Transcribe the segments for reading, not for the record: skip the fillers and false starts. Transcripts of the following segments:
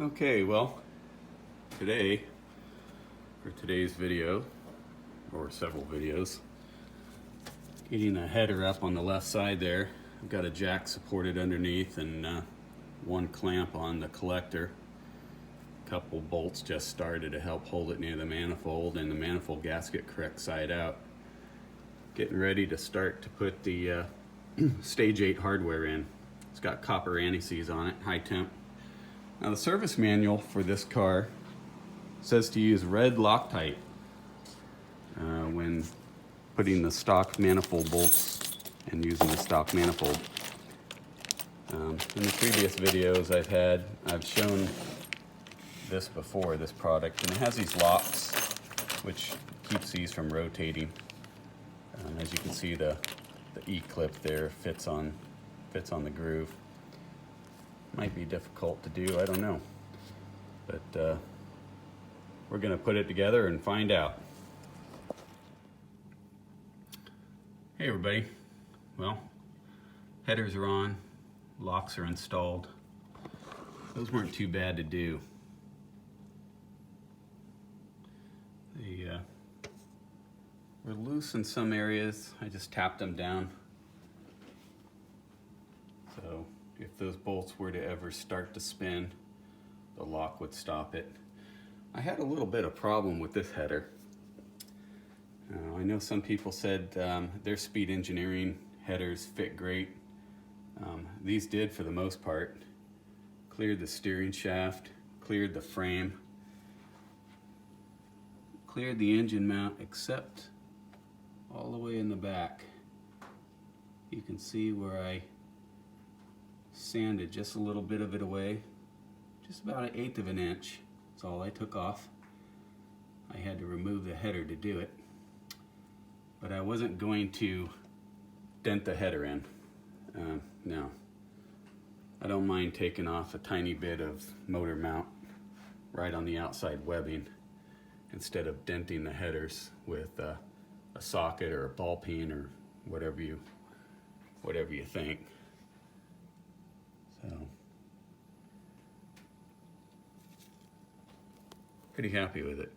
Okay, well, today, for today's video, or several videos, getting the header up on the left side there. I've got a jack supported underneath and one clamp on the collector. A couple bolts just started to help hold it near the manifold, and the manifold gasket correct side out. Getting ready to start to put the stage 8 hardware in. It's got copper anti-seize on it, high temp. Now the service manual for this car says to use red Loctite when putting the stock manifold bolts and using the stock manifold. In the previous videos I've shown this before, this product, and it has these locks which keeps these from rotating. As you can see, the E-clip there fits on the groove. Might be difficult to do, I don't know. But we're gonna put it together and find out. Hey everybody. Well, headers are on, locks are installed. Those weren't too bad to do. They were loose in some areas. I just tapped them down. So if those bolts were to ever start to spin, the lock would stop it. I had a little bit of problem with this header. I know some people said their Speed Engineering headers fit great. These did for the most part. Cleared the steering shaft, cleared the frame, cleared the engine mount, except all the way in the back. You can see where I sanded just a little bit of it away, just about 1/8 of an inch. That's all I took off. I had to remove the header to do it, but I wasn't going to dent the header in. No, I don't mind taking off a tiny bit of motor mount right on the outside webbing instead of denting the headers with a socket or a ball peen or whatever you think. So, pretty happy with it.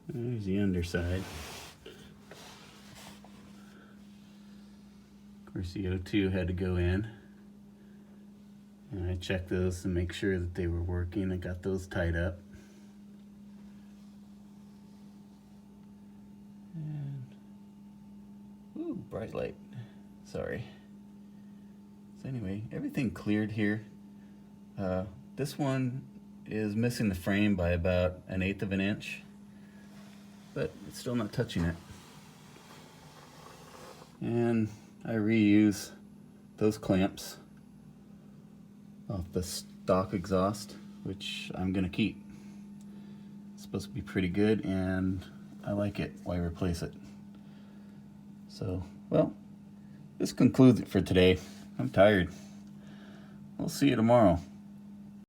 There's the underside. Of course, the O2 had to go in. And I checked those to make sure that they were working. I got those tied up. And, ooh, bright light. Sorry. So anyway, everything cleared here. This one is missing the frame by about 1/8 of an inch, but it's still not touching it. And I reuse those clamps off the stock exhaust, which I'm gonna keep. It's supposed to be pretty good and I like it. Why replace it? So, well, this concludes it for today. I'm tired. We'll see you tomorrow.